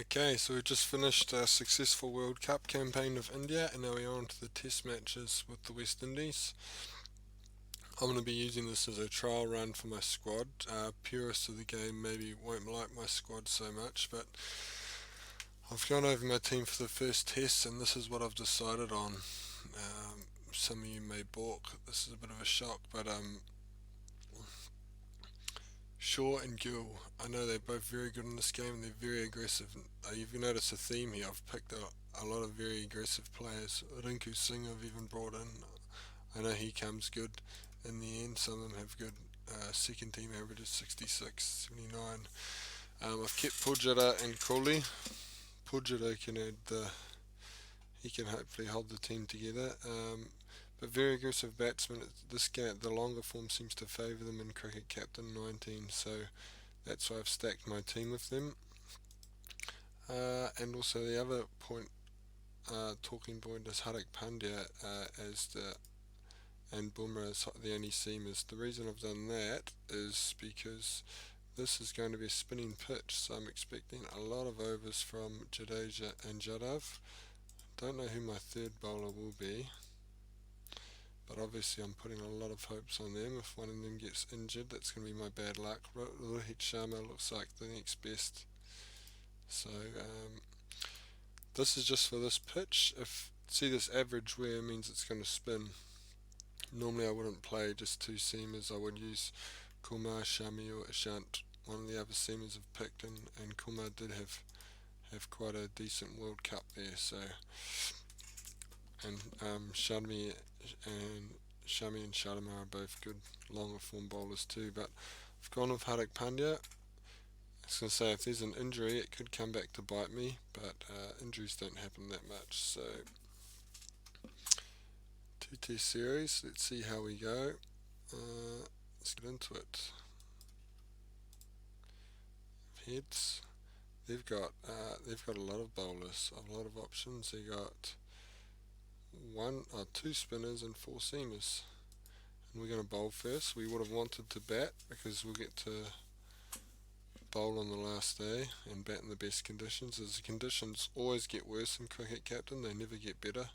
Okay, so we just finished a successful World Cup campaign of India, and now we're on to the test matches with the West Indies. I'm going to be using this as a trial run for my squad. Purists of the game maybe won't like my squad so much, but I've gone over my team for the first test, and this is what I've decided on. Some of you may balk. This is a bit of a shock, but Shaw and Gill, I know they're both very good in this game and they're very aggressive. You've noticed a theme here. I've picked a lot of very aggressive players. Rinku Singh I've even brought in. I know he comes good in the end. Some of them have good second team averages 66, 79. I've kept Pujara and Kohli. Pujara can add he can hopefully hold the team together. But very aggressive batsmen. This game, the longer form seems to favour them in cricket captain 19. So that's why I've stacked my team with them. And also the other point, talking point is Hardik Pandya as the and Bumrah as the only seamers. The reason I've done that is because this is going to be a spinning pitch, so I'm expecting a lot of overs from Jadeja and Jadhav. Don't know who my third bowler will be, but obviously I'm putting a lot of hopes on them. If one of them gets injured, that's going to be my bad luck. Rohit Sharma looks like the next best. So this is just for this pitch. If see this average wear means it's going to spin. Normally I wouldn't play just two seamers. I would use Kumar, Shami or Ishant. One of the other seamers have picked, and Kumar did have quite a decent World Cup there. So and and Shami and Sharma are both good longer form bowlers too. But I've gone with Hardik Pandya. I was going to say if there's an injury, it could come back to bite me, but injuries don't happen that much. So two test series. Let's see how we go. Let's get into it. Heads. They've got a lot of bowlers, a lot of options. They got two spinners and four seamers. And we're going to bowl first. We would have wanted to bat because we'll get to bowl on the last day and bat in the best conditions. As the conditions always get worse in cricket captain, they never get better.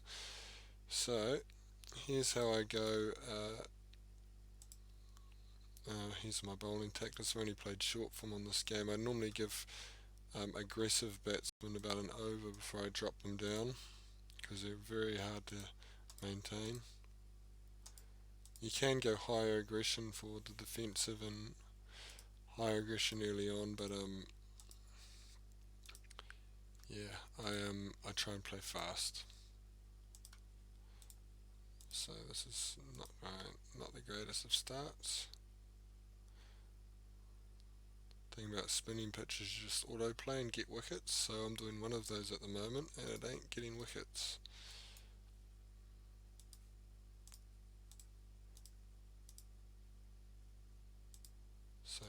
So here's how I go. Here's my bowling tactics. I've only played short form on this game. I normally give aggressive batsmen about an over before I drop them down because they're very hard to maintain. You can go higher aggression for the defensive and higher aggression early on, but yeah, I try and play fast. So this is not the greatest of starts. Thing about spinning pitches is just autoplay and get wickets. So I'm doing one of those at the moment, and it ain't getting wickets. So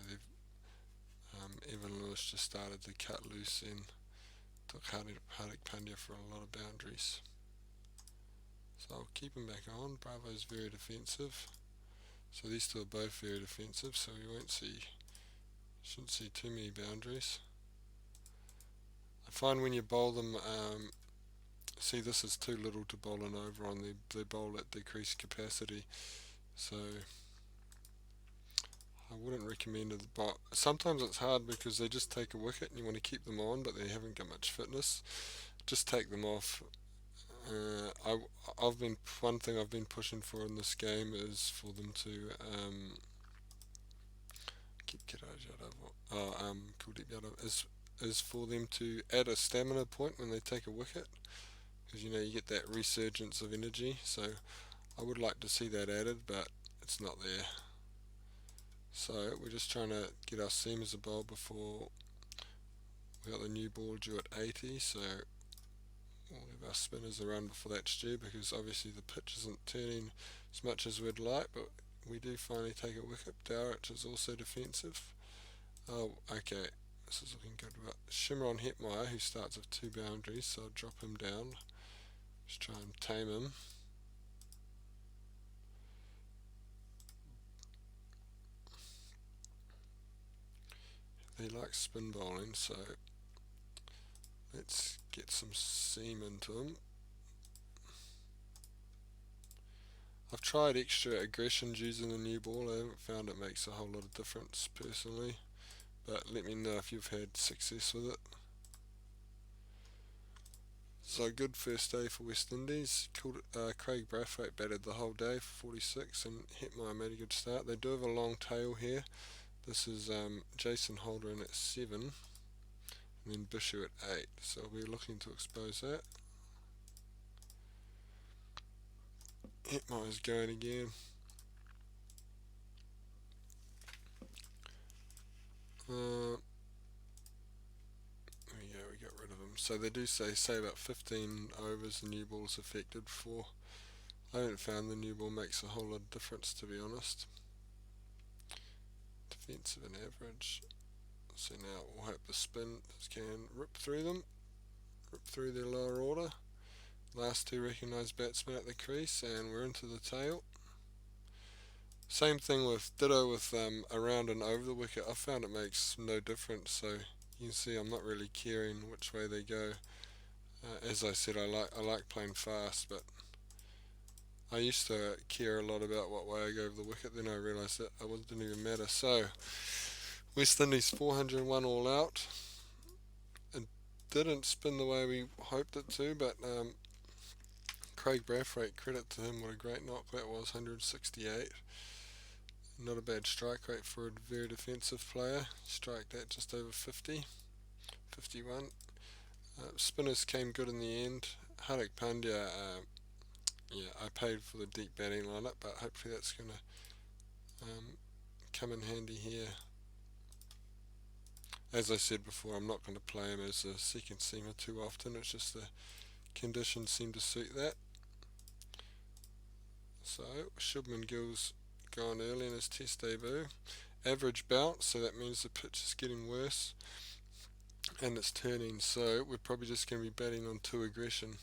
Evan Lewis just started to cut loose and took Hardik Pandya for a lot of boundaries. So I'll keep him back on. Bravo's very defensive. So these two are both very defensive, so we shouldn't see too many boundaries. I find when you bowl them, see this is too little to bowl an over on. They bowl at decreased capacity, so I wouldn't recommend it. But sometimes it's hard because they just take a wicket and you want to keep them on, but they haven't got much fitness. Just take them off. I've been one thing I've been pushing for in this game is for them to Kuldeep Yadav is for them to add a stamina point when they take a wicket because you get that resurgence of energy. So I would like to see that added, but it's not there. So we're just trying to get our seamers a bowl before we got the new ball due at 80. So we'll give our spinners a run before that's due because obviously the pitch isn't turning as much as we'd like, but we do finally take a wicket. Dowrich is also defensive. Oh, okay. This is looking good. But Shimron Hetmeyer, who starts with two boundaries, so I'll drop him down. Just try and tame him. They like spin bowling, so Let's get some seam into them. I've tried extra aggressions using the new ball. I haven't found it makes a whole lot of difference personally, but let me know if you've had success with it. So good first day for West Indies. Craig Brathwaite batted the whole day for 46 and Hetmeyer made a good start. They do have a long tail here. This is Jason Holder in at 7 and then Bishu at 8. So we're looking to expose that. Hetmeyer's going again. There we go, we got rid of him. So they do say about 15 overs the new ball's affected for. I haven't found the new ball makes a whole lot of difference, to be honest. Defensive and average. So now we'll hope the spin can rip through them, rip through their lower order. Last two recognised batsmen at the crease, and we're into the tail. Same thing with ditto with around and over the wicket. I found it makes no difference, so you can see I'm not really caring which way they go. As I said, I like playing fast, but I used to care a lot about what way I go over the wicket. Then I realised that it didn't even matter. So West Indies 401 all out. It didn't spin the way we hoped it to, but Craig Brathwaite, credit to him, what a great knock that was, 168. Not a bad strike rate for a very defensive player. Strike that just over 50, 51. Spinners came good in the end. Hardik Pandya, yeah, I paid for the deep batting lineup, but hopefully that's going to come in handy here. As I said before, I'm not going to play him as a second seamer too often. It's just the conditions seem to suit that. So Shubman Gill's gone early in his test debut. Average bounce, so that means the pitch is getting worse and it's turning, so we're probably just going to be batting on 2 aggression.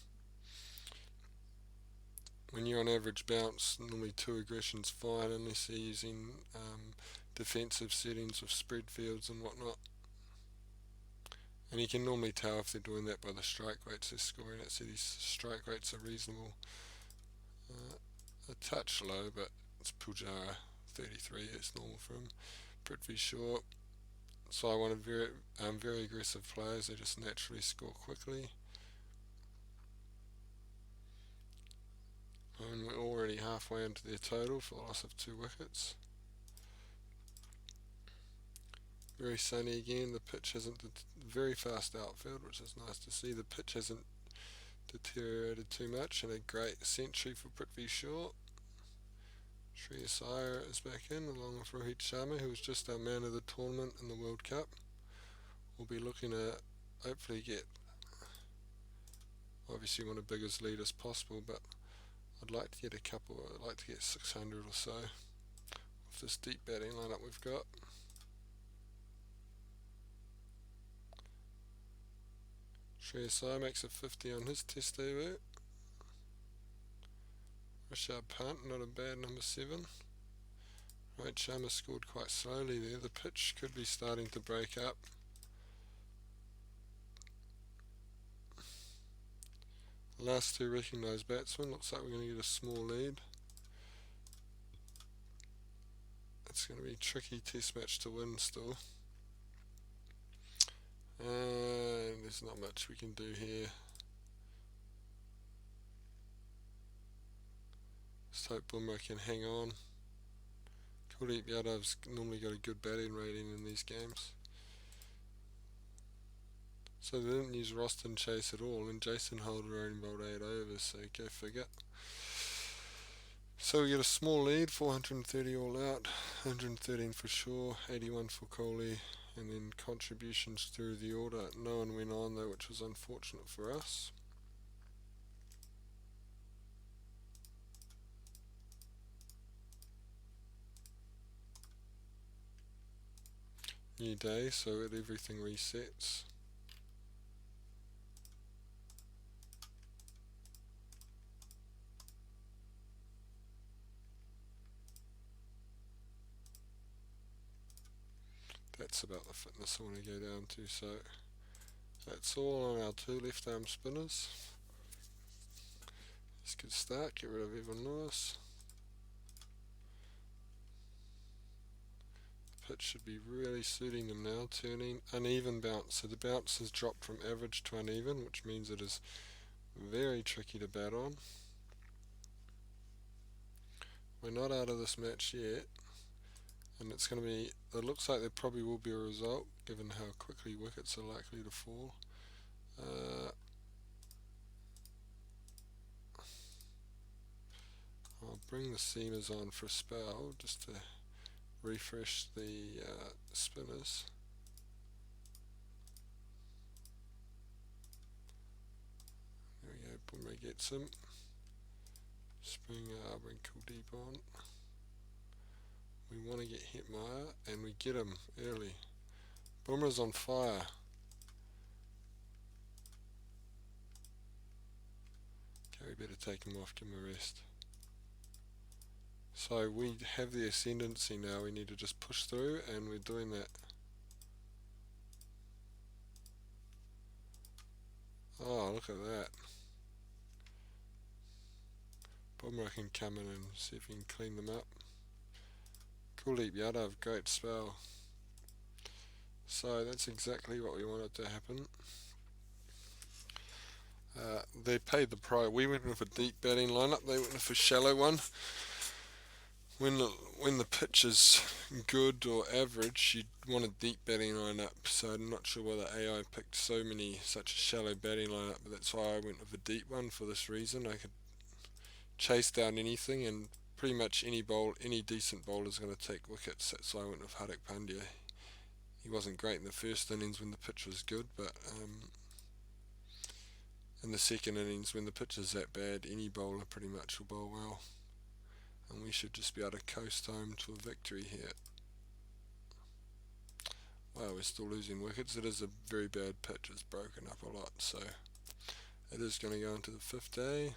When you're on average bounce, normally 2 aggression's fine unless you're using defensive settings with spread fields and whatnot. And you can normally tell if they're doing that by the strike rates they're scoring at, so these strike rates are reasonable. A touch low, but it's Pujara, 33, it's normal for him. Prithvi Shaw, so I wanted very aggressive players, they just naturally score quickly. And we're already halfway into their total for the loss of 2 wickets. Very sunny again, the pitch hasn't, very fast outfield, which is nice to see. The pitch hasn't deteriorated too much, and a great century for Prithvi Shaw. Shreyas Iyer is back in, along with Rohit Sharma, who was just our man of the tournament in the World Cup. We'll be looking to hopefully get, obviously want a big as lead as possible, but I'd like to get I'd like to get 600 or so with this deep batting lineup we've got. Shreyas Iyer makes a 50 on his test debut. Rishabh Pant, not a bad number 7. Rohit Sharma scored quite slowly there. The pitch could be starting to break up. Last 2 recognised batsmen. Looks like we're going to get a small lead. It's going to be a tricky test match to win still. And there's not much we can do here. Just hope Bumrah can hang on. Kuldeep Yadav's normally got a good batting rating in these games. So they didn't use Roston Chase at all, and Jason Holder only bowled 8 overs, so go figure. So we get a small lead, 430 all out, 113 for Shaw, 81 for Kohli, and then contributions through the order. No one went on though, which was unfortunate for us. New day, so everything resets. That's about the fitness I want to go down to, so That's all on our two left arm spinners. Let's get start, get rid of Evan Lewis. Pitch should be really suiting them now, turning uneven bounce. So the bounce has dropped from average to uneven, which means it is very tricky to bat on. We're not out of this match yet, and it's going to be, it looks like there probably will be a result given how quickly wickets are likely to fall. I'll bring the seamers on for a spell just to refresh the spinners. There we go, Boomer gets him. Bring Kuldeep on. We want to get Hetmeyer, and we get him early. Boomer's on fire. Okay, we better take him off, give him a rest. So we have the ascendancy now, we need to just push through, and we're doing that. Oh, look at that. Boomer can come in and see if he can clean them up. Kuldeep Yadav, great spell. So that's exactly what we wanted to happen. They paid the price. We went with a deep batting lineup, they went with a shallow one. When the pitch is good or average, you want a deep batting lineup. So I'm not sure why the AI picked such a shallow batting lineup, but that's why I went with a deep one for this reason. I could chase down anything, and pretty much any decent bowler is going to take wickets. That's why I went with Hardik Pandya. He wasn't great in the first innings when the pitch was good, but in the second innings when the pitch is that bad, any bowler pretty much will bowl well. And we should just be able to coast home to a victory here. Wow, we're still losing wickets. It is a very bad pitch. It's broken up a lot, so it is going to go into the 5th day.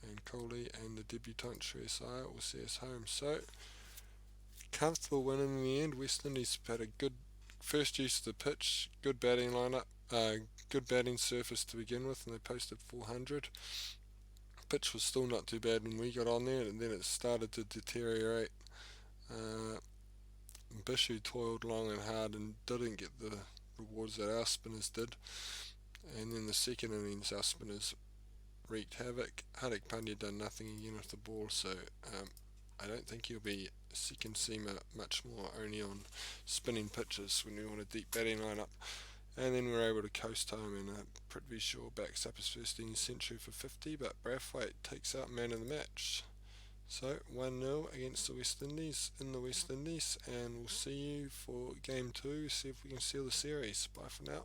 And Kohli and the debutant Shreyas Iyer will see us home. So, comfortable win in the end. West Indies had a good first use of the pitch, good batting lineup, good batting surface to begin with, and they posted 400. Pitch was still not too bad when we got on there, and then it started to deteriorate. Bishu toiled long and hard and didn't get the rewards that our spinners did. And then the second innings, our spinners wreaked havoc. Hardik Pandya done nothing again with the ball, so I don't think he'll be a second seamer much more, only on spinning pitches when we want a deep batting lineup. And then we're able to coast home, and Prithvi Shaw backs up his first innings century for 50, but Brathwaite takes out man of the match. So 1-0 against the West Indies in the West Indies, and we'll see you for game 2, see if we can seal the series. Bye for now.